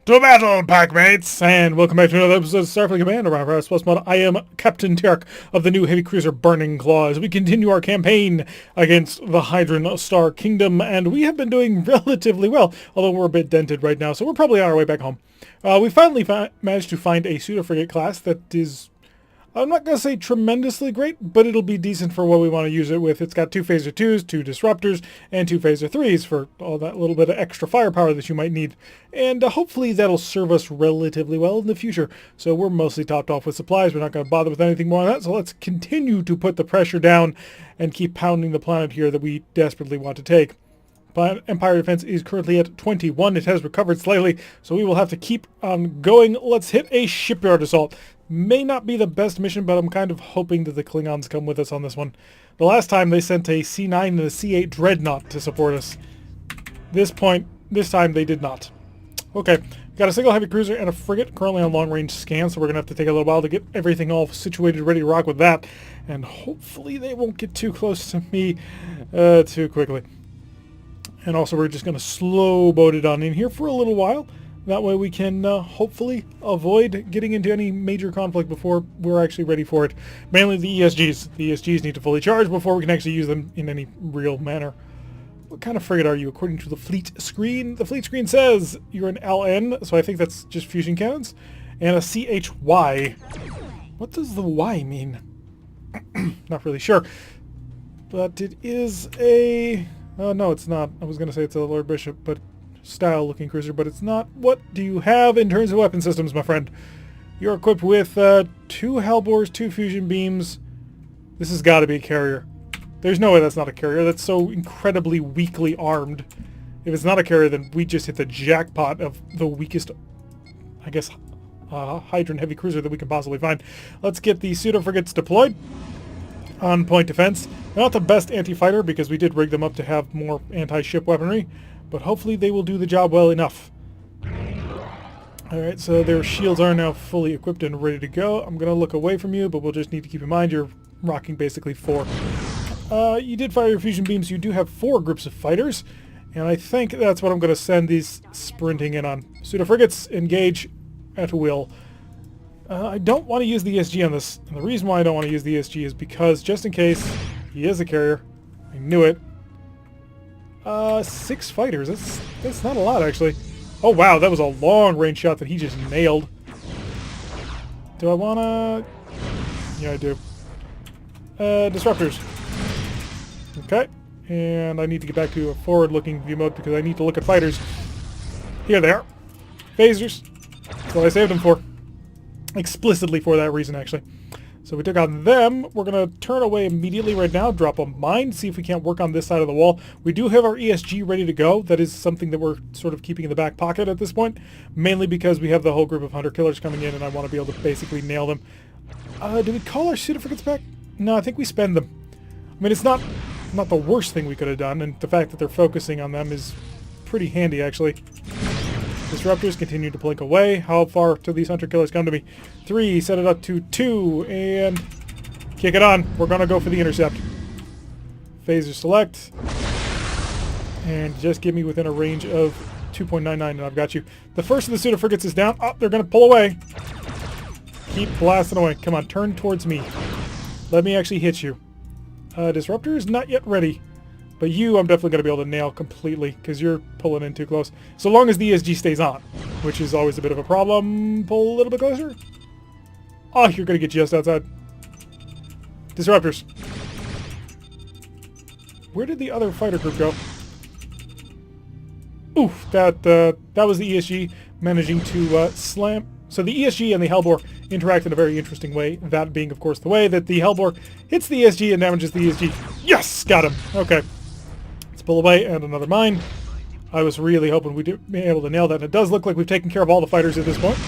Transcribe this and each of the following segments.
To battle, packmates! And welcome back to another episode of Starfleet Command, Orion Pirates Plus Mod. I am Captain Terek of the new heavy cruiser Burning Claws. We continue our campaign against the Hydron Star Kingdom, and we have been doing relatively well, although we're a bit dented right now, so we're probably on our way back home. We finally managed to find a pseudo-frigate class that is, I'm not going to say tremendously great, but it'll be decent for what we want to use it with. It's got 2 Phaser 2s, 2 Disruptors, and 2 Phaser 3s for all that little bit of extra firepower that you might need. And hopefully that'll serve us relatively well in the future. So we're mostly topped off with supplies. We're not going to bother with anything more on that. So let's continue to put the pressure down and keep pounding the planet here that we desperately want to take. Empire defense is currently at 21. It has recovered slightly, so we will have to keep on going. Let's hit a shipyard assault. May not be the best mission, but I'm kind of hoping that the Klingons come with us on this one. The last time they sent a C9 and a C8 Dreadnought to support us. This time they did not. Okay, got a single heavy cruiser and a frigate currently on long-range scan, so we're going to have to take a little while to get everything all situated, ready to rock with that. And hopefully they won't get too close to me too quickly. And also we're just going to slow boat it on in here for a little while. That way we can hopefully avoid getting into any major conflict before we're actually ready for it. Mainly the ESGs. The ESGs need to fully charge before we can actually use them in any real manner. What kind of frigate are you according to the fleet screen? The fleet screen says you're an LN, so I think that's just fusion cannons. And a CHY. What does the Y mean? Not really sure. But it is a... Oh, no, it's not. I was going to say it's a Lord Bishop, but style-looking cruiser, but it's not. What do you have in terms of weapon systems, my friend? You're equipped with 2 Hellbores, 2 fusion beams. This has got to be a carrier. There's no way that's not a carrier. That's so incredibly weakly armed. If it's not a carrier, then we just hit the jackpot of the weakest, I guess, Hydron heavy cruiser that we can possibly find. Let's get the pseudo-frigates deployed. On point defense. They're not the best anti-fighter because we did rig them up to have more anti-ship weaponry, but hopefully they will do the job well enough. Alright, so their shields are now fully equipped and ready to go. I'm going to look away from you, but we'll just need to keep in mind you're rocking basically 4. You did fire your fusion beams. You do have 4 groups of fighters, and I think that's what I'm going to send these sprinting in on. Pseudo-frigates, engage at will. I don't want to use the ESG on this, and the reason why I don't want to use the ESG is because, just in case, he is a carrier. I knew it. 6 fighters. That's not a lot, actually. Oh, wow, that was a long-range shot that he just nailed. Do I want to... Yeah, I do. Disruptors. Okay. And I need to get back to a forward-looking view mode because I need to look at fighters. Here they are. Phasers. That's what I saved them for. Explicitly for that reason, actually. So we took on them. We're going to turn away immediately right now, drop a mine, see if we can't work on this side of the wall. We do have our ESG ready to go. That is something that we're sort of keeping in the back pocket at this point, mainly because we have the whole group of hunter-killers coming in, and I want to be able to basically nail them. Do we call our pseudo-frigates back? No, I think we spend them. I mean, it's not the worst thing we could have done, and the fact that they're focusing on them is pretty handy, actually. Disruptors continue to blink away. How far till these hunter-killers come to me? 3, set it up to 2, and kick it on. We're going to go for the intercept. Phaser select. And just get me within a range of 2.99, and I've got you. The first of the pseudo-frigates is down. Oh, they're going to pull away. Keep blasting away. Come on, turn towards me. Let me actually hit you. Disruptors, not yet ready. But you, I'm definitely going to be able to nail completely, because you're pulling in too close. So long as the ESG stays on, which is always a bit of a problem. Pull a little bit closer. Oh, you're going to get just outside. Disruptors. Where did the other fighter group go? Oof, that was the ESG managing to slam. So the ESG and the Hellbore interact in a very interesting way. That being, of course, the way that the Hellbore hits the ESG and damages the ESG. Yes! Got him. Okay. Pull away, and another mine. I was really hoping we'd be able to nail that. And it does look like we've taken care of all the fighters at this point.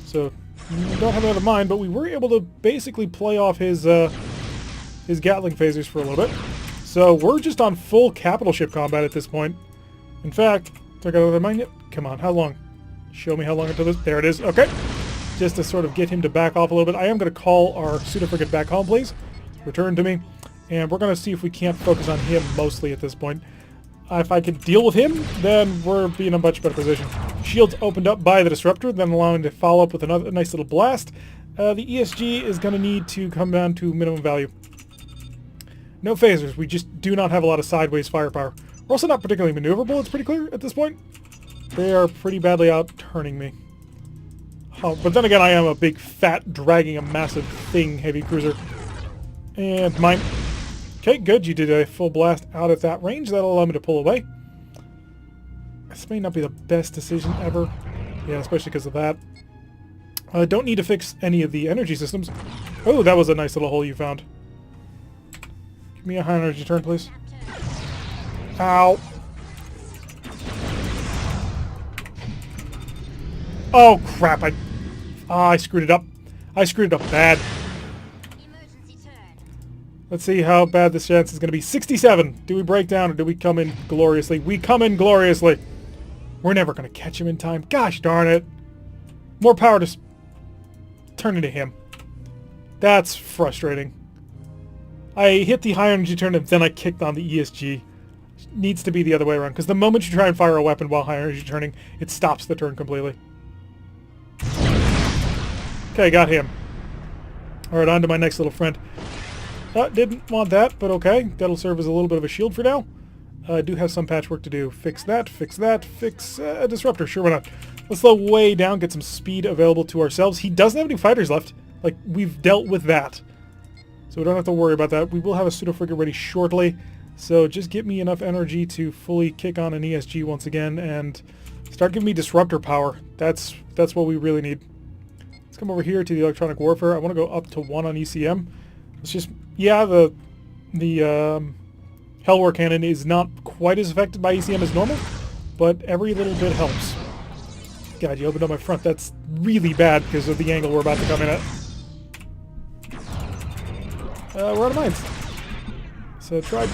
So, we don't have another mine, but we were able to basically play off his Gatling phasers for a little bit. So, we're just on full capital ship combat at this point. In fact, do I got another mine yet? Come on, how long? Show me how long until this... There it is. Okay. Just to sort of get him to back off a little bit. I am going to call our pseudo-frigate back home, please. Return to me. And we're going to see if we can't focus on him mostly at this point. If I can deal with him, then we're be in a much better position. Shields opened up by the Disruptor, then allowing to follow up with a nice little blast. The ESG is going to need to come down to minimum value. No phasers. We just do not have a lot of sideways firepower. We're also not particularly maneuverable, it's pretty clear at this point. They are pretty badly out-turning me. Oh, but then again, I am a big, fat, dragging a massive thing heavy cruiser. And mine. Okay, good. You did a full blast out at that range. That'll allow me to pull away. This may not be the best decision ever. Yeah, especially because of that. I don't need to fix any of the energy systems. Oh, that was a nice little hole you found. Give me a high energy turn, please. Ow. Oh, crap. I screwed it up. I screwed it up bad. Let's see how bad this chance is going to be. 67. Do we break down or do we come in gloriously? We come in gloriously. We're never going to catch him in time. Gosh darn it. More power to turn into him. That's frustrating. I hit the high energy turn and then I kicked on the ESG. Needs to be the other way around, because the moment you try and fire a weapon while high energy turning, it stops the turn completely. Okay, got him. Alright, on to my next little friend. Didn't want that, but okay. That'll serve as a little bit of a shield for now. I do have some patchwork to do. Fix that, fix a disruptor. Sure, why not? Let's slow way down, get some speed available to ourselves. He doesn't have any fighters left. Like, we've dealt with that. So we don't have to worry about that. We will have a pseudo-frigate ready shortly. So just get me enough energy to fully kick on an ESG once again and start giving me disruptor power. That's what we really need. Let's come over here to the electronic warfare. I want to go up to 1 on ECM. Let's just... Yeah, the Hellwar cannon is not quite as affected by ECM as normal, but every little bit helps. God, you opened up my front. That's really bad because of the angle we're about to come in at. We're out of mines. So try...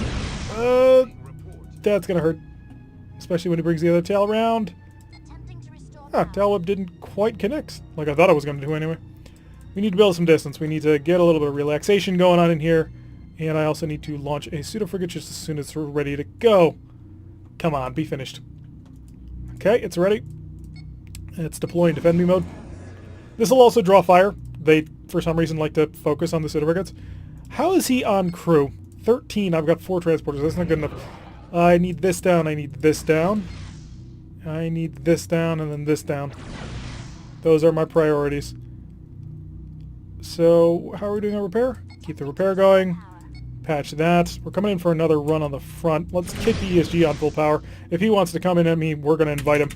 that's gonna hurt. Especially when he brings the other tail around. Tail whip didn't quite connect, like I thought it was gonna do anyway. We need to build some distance. We need to get a little bit of relaxation going on in here. And I also need to launch a pseudo-frigate just as soon as we're ready to go. Come on, be finished. Okay, it's ready. It's deploying defend me mode. This will also draw fire. They, for some reason, like to focus on the pseudo-frigates. How is he on crew? 13. I've got 4 transporters. That's not good enough. I need this down. I need this down. I need this down and then this down. Those are my priorities. So, how are we doing on repair? Keep the repair going. Patch that. We're coming in for another run on the front. Let's kick the ESG on full power. If he wants to come in at me, we're going to invite him.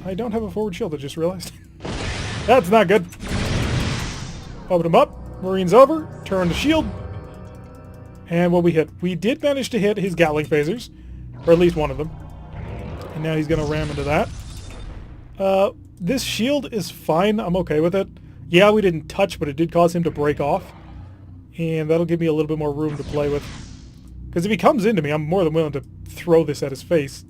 I don't have a forward shield, I just realized. That's not good. Open him up. Marine's over. Turn the shield. And what we hit? We did manage to hit his Gatling phasers. Or at least one of them. And now he's going to ram into that. This shield is fine. I'm okay with it. Yeah, we didn't touch, but it did cause him to break off. And that'll give me a little bit more room to play with. Because if he comes into me, I'm more than willing to throw this at his face.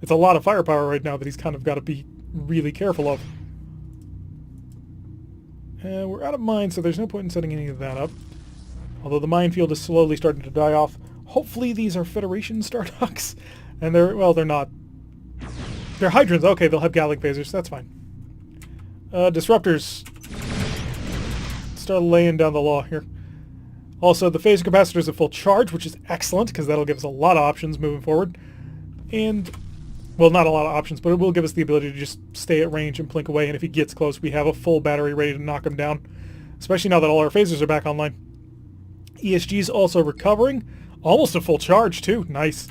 It's a lot of firepower right now that he's kind of got to be really careful of. We're out of mines, so there's no point in setting any of that up. Although the minefield is slowly starting to die off. Hopefully these are Federation Stardogs. And they're, well, they're not. They're Hydrons. Okay, they'll have Gatling phasers. That's fine. Disruptors. Start laying down the law here. Also, the phaser capacitor is at full charge, which is excellent, because that'll give us a lot of options moving forward. And, well, not a lot of options, but it will give us the ability to just stay at range and blink away, and if he gets close, we have a full battery ready to knock him down. Especially now that all our phasers are back online. ESG's also recovering. Almost a full charge, too. Nice.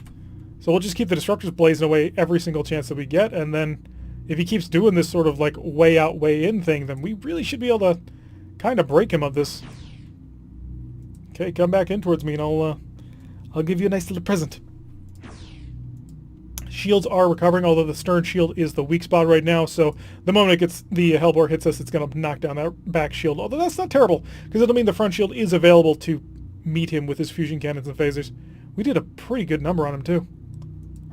So we'll just keep the disruptors blazing away every single chance that we get, and then if he keeps doing this sort of like way out, way in thing, then we really should be able to kind of break him of this. Okay, come back in towards me and I'll give you a nice little present. Shields are recovering, although the stern shield is the weak spot right now, so the moment it gets the Hellbore hits us, it's going to knock down that back shield. Although that's not terrible, because it'll mean the front shield is available to meet him with his fusion cannons and phasers. We did a pretty good number on him too.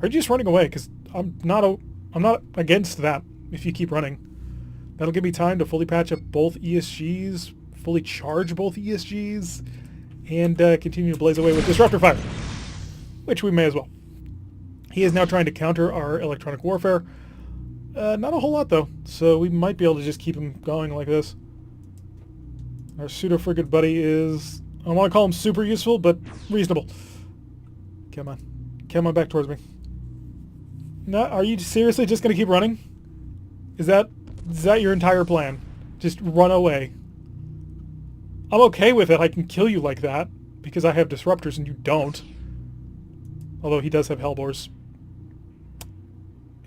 Are you just running away? Because I'm not against that if you keep running. That'll give me time to fully patch up both ESGs, fully charge both ESGs, and continue to blaze away with disruptor fire. which we may as well. He is now trying to counter our electronic warfare. Not a whole lot, though, so we might be able to just keep him going like this. Our pseudo-frigate buddy is... I don't want to call him super useful, but reasonable. Come on. Come on back towards me. No, are you seriously just going to keep running? Is that your entire plan? Just run away. I'm okay with it. I can kill you like that because I have disruptors and you don't. Although he does have hellbores.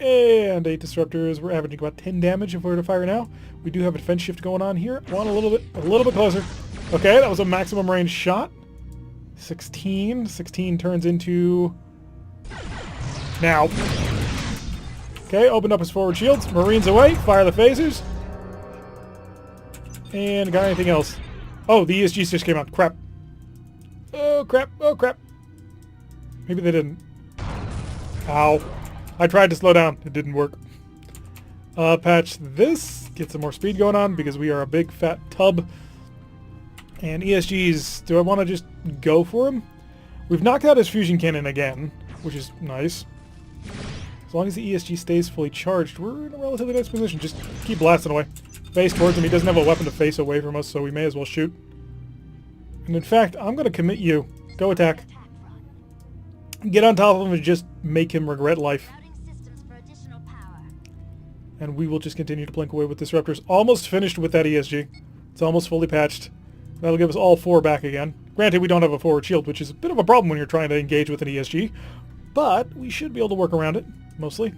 And 8 disruptors. We're averaging about 10 damage if we were to fire now. We do have a defense shift going on here. I want a little bit closer. Okay, that was a maximum range shot. 16. 16 turns into... Now. Okay, opened up his forward shields. Marines away. Fire the phasers. And got anything else? Oh, the ESGs just came out. Crap. Oh, crap. Oh, crap. Maybe they didn't. Ow. I tried to slow down. It didn't work. Patch this. Get some more speed going on because we are a big fat tub. And ESGs, do I want to just go for him? We've knocked out his fusion cannon again, which is nice. As long as the ESG stays fully charged, we're in a relatively nice position. Just keep blasting away. Face towards him. He doesn't have a weapon to face away from us, so we may as well shoot. And in fact, I'm going to commit you. Go attack. Get on top of him and just make him regret life. And we will just continue to blink away with disruptors. Almost finished with that ESG. It's almost fully patched. That'll give us all 4 back again. Granted, we don't have a forward shield, which is a bit of a problem when you're trying to engage with an ESG. But we should be able to work around it, mostly.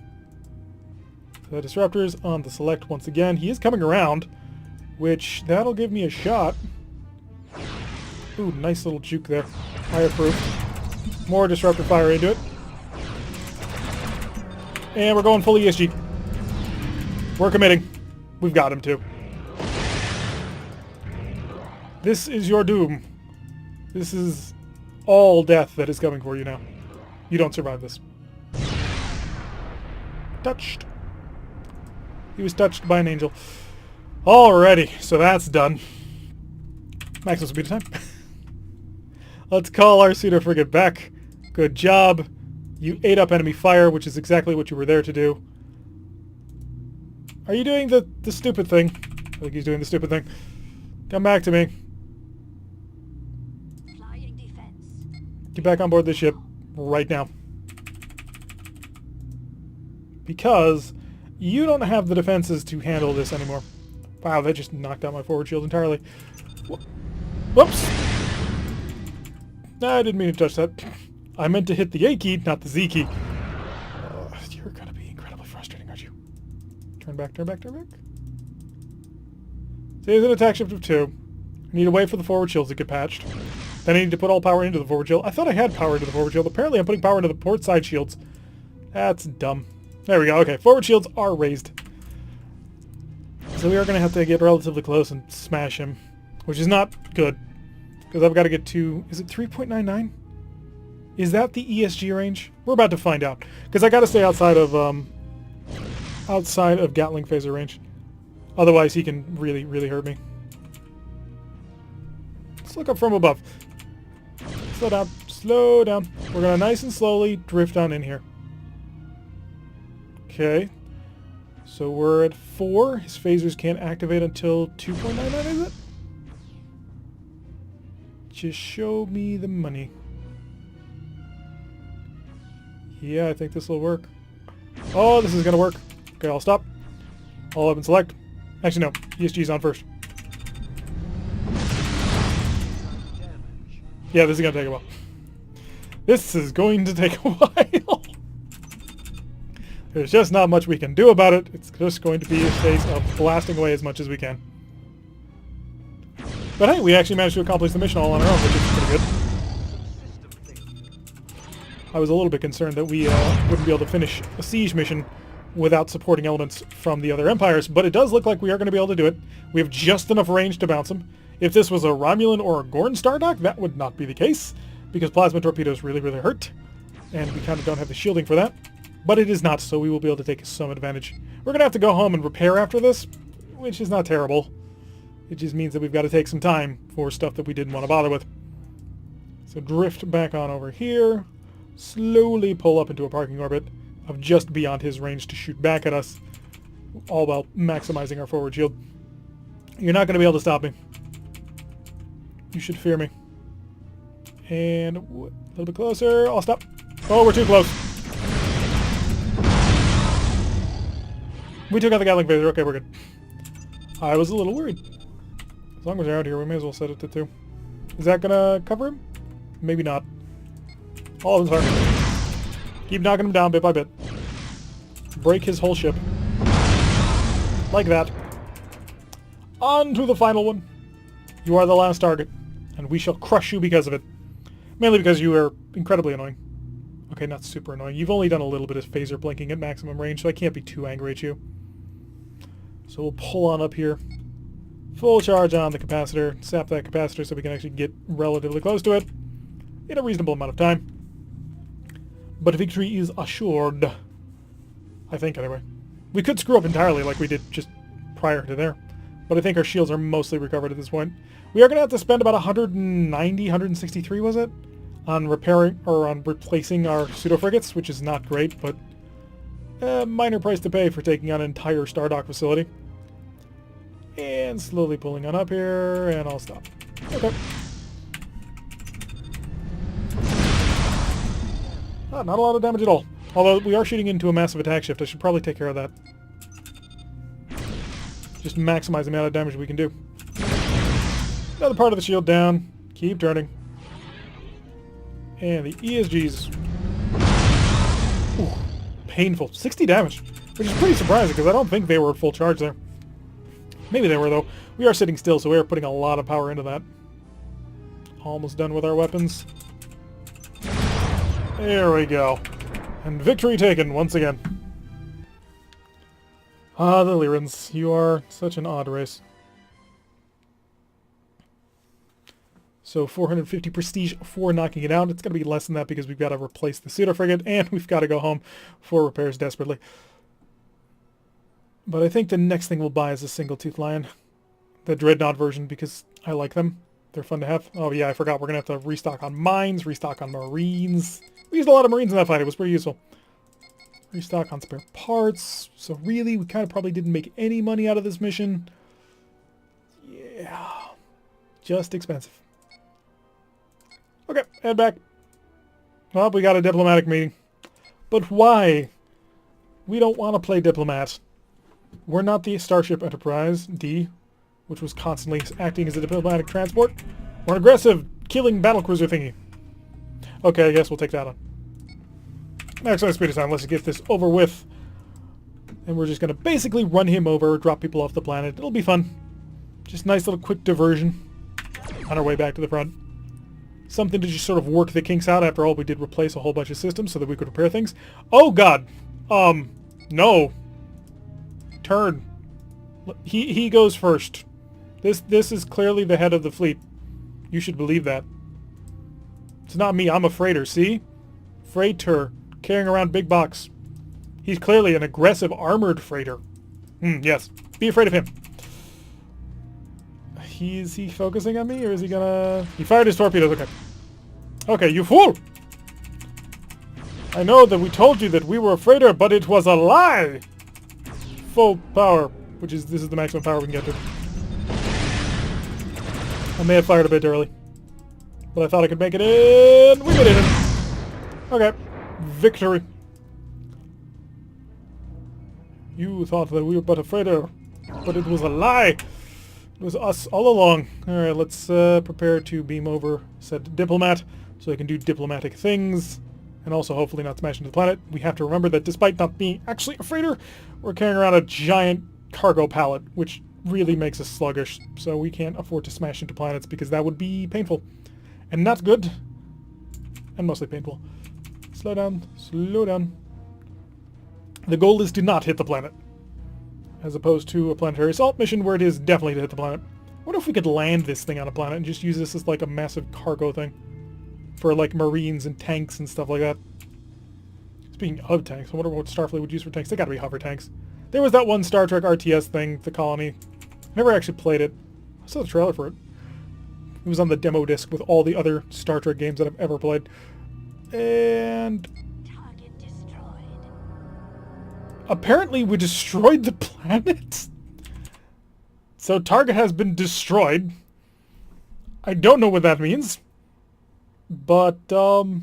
So the disruptors on the select once again. He is coming around, which that'll give me a shot. Ooh, nice little juke there. I approve. More disruptor fire into it. And we're going full ESG. We're committing. We've got him too. This is your doom. This is all death that is coming for you now. You don't survive this. Touched. He was touched by an angel. Alrighty, so that's done. Maximum speed of time. Let's call our pseudo frigate back. Good job. You ate up enemy fire, which is exactly what you were there to do. Are you doing the stupid thing? I think he's doing the stupid thing. Come back to me. Flying defense. Get back on board this ship right now. Because you don't have the defenses to handle this anymore. Wow, that just knocked out my forward shield entirely. Whoops! I didn't mean to touch that. I meant to hit the A key, not the Z key. You're gonna be incredibly frustrating, aren't you? Turn back, turn back, turn back. So here's an attack shift of 2. I need to wait for the forward shields to get patched. Then I need to put all power into the forward shield. I thought I had power into the forward shield. Apparently I'm putting power into the port side shields. That's dumb. There we go. Okay, forward shields are raised. So we are going to have to get relatively close and smash him, which is not good. Because I've got to get to... Is it 3.99? Is that the ESG range? We're about to find out. Because I got to stay outside of Gatling phaser range. Otherwise he can really, really hurt me. Let's look up from above. Slow down. Slow down. We're going to nice and slowly drift on in here. Okay. So we're at 4. His phasers can't activate until 2.99, is it? Just show me the money. Yeah, I think this will work. Oh, this is going to work. Okay, I'll stop. All up and select. Actually, no. ESG's on first. Yeah, this is going to take a while. This is going to take a while. There's just not much we can do about it. It's just going to be a case of blasting away as much as we can. But hey, we actually managed to accomplish the mission all on our own, which is pretty good. I was a little bit concerned that we wouldn't be able to finish a siege mission without supporting elements from the other empires, but it does look like we are going to be able to do it. We have just enough range to bounce them. If this was a Romulan or a Gorn Stardock, that would not be the case, because plasma torpedoes really, really hurt, and we kind of don't have the shielding for that. But it is not, so we will be able to take some advantage. We're going to have to go home and repair after this, which is not terrible. It just means that we've got to take some time for stuff that we didn't want to bother with. So drift back on over here. slowly pull up into a parking orbit of just beyond his range to shoot back at us, all while maximizing our forward shield. You're not going to be able to stop me. You should fear me. And a little bit closer. I'll stop. Oh, we're too close. We took out the Gatling phaser. Okay, we're good. I was a little worried. As long as they're out here, we may as well set it to 2. Is that going to cover him? Maybe not. All of them are. Keep knocking him down bit by bit. Break his whole ship. Like that. On to the final one. You are the last target, and we shall crush you because of it. Mainly because you are incredibly annoying. Okay, not super annoying. You've only done a little bit of phaser blinking at maximum range, so I can't be too angry at you. So we'll pull on up here. Full charge on the capacitor. Sap that capacitor so we can actually get relatively close to it in a reasonable amount of time. But victory is assured. I think, anyway. We could screw up entirely like we did just prior to there. But I think our shields are mostly recovered at this point. We are going to have to spend about 190, 163, was it? On repairing, or on replacing our pseudo-frigates, which is not great, but a minor price to pay for taking on an entire Stardock facility. And slowly pulling on up here, and I'll stop. Okay. Not a lot of damage at all. Although we are shooting into a massive attack shift, I should probably take care of that. Just maximize the amount of damage we can do. Another part of the shield down. Keep turning. And the ESGs. Ooh, painful. 60 damage, which is pretty surprising because I don't think they were at full charge there. Maybe they were, though. We are sitting still, so we are putting a lot of power into that. Almost done with our weapons. There we go. And victory taken once again. Ah, the Lyrans. You are such an odd race. So 450 prestige for knocking it out. It's going to be less than that because we've got to replace the pseudo-frigate and we've got to go home for repairs desperately. But I think the next thing we'll buy is a single-tooth lion. The Dreadnought version because I like them. They're fun to have. Oh yeah, I forgot. We're going to have to restock on mines, restock on marines. We used a lot of marines in that fight. It was pretty useful. Restock on spare parts. So really, we kind of probably didn't make any money out of this mission. Yeah. Just expensive. Okay, head back. Well, we got a diplomatic meeting. But why? We don't want to play diplomat. We're not the Starship Enterprise, D, which was constantly acting as a diplomatic transport. We're an aggressive, killing battlecruiser thingy. Okay, I guess we'll take that on. Maximum speed of sound. Let's get this over with. And we're just going to basically run him over, drop people off the planet. It'll be fun. Just nice little quick diversion on our way back to the front. Something to just sort of work the kinks out. After all, we did replace a whole bunch of systems so that we could repair things. Oh, God. No. Turn. He goes first. This is clearly the head of the fleet. You should believe that. It's not me. I'm a freighter, see? Freighter. Carrying around big box. He's clearly an aggressive armored freighter. Yes. Be afraid of him. Is he focusing on me, or is he gonna... He fired his torpedoes. Okay. Okay, you fool! I know that we told you that we were a freighter, but it was a lie! Full power, which is... This is the maximum power we can get to. I may have fired a bit early. But I thought I could make it in. We made it in. Okay. Victory. You thought that we were but a freighter, but it was a lie. It was us all along. Alright, let's prepare to beam over said diplomat so I can do diplomatic things and also hopefully not smash into the planet. We have to remember that despite not being actually a freighter, we're carrying around a giant cargo pallet, which really makes us sluggish, so we can't afford to smash into planets because that would be painful. And not good. And mostly painful. Slow down. Slow down. The goal is to not hit the planet. As opposed to a planetary assault mission where it is definitely to hit the planet. I wonder if we could land this thing on a planet and just use this as like a massive cargo thing. For like marines and tanks and stuff like that. Speaking of tanks, I wonder what Starfleet would use for tanks. They gotta be hover tanks. There was that one Star Trek RTS thing, The Colony. Never actually played it. I saw the trailer for it. It was on the demo disc with all the other Star Trek games that I've ever played. And Target destroyed. apparently we destroyed the planet. So target has been destroyed. I don't know what that means. But, okay.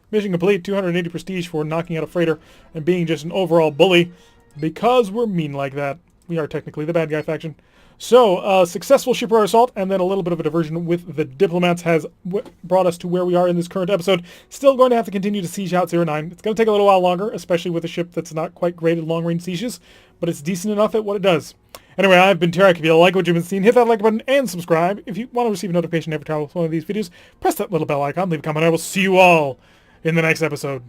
Mission complete, 280 prestige for knocking out a freighter and being just an overall bully. Because we're mean like that. We are technically the bad guy faction. So, successful shipwreck assault, and then a little bit of a diversion with the diplomats has brought us to where we are in this current episode. Still going to have to continue to siege out 09. It's going to take a little while longer, especially with a ship that's not quite great at long-range sieges, but it's decent enough at what it does. Anyway, I've been Tarek. If you like what you've been seeing, hit that like button and subscribe. If you want to receive a notification every time I post one of these videos, press that little bell icon, leave a comment. I will see you all in the next episode.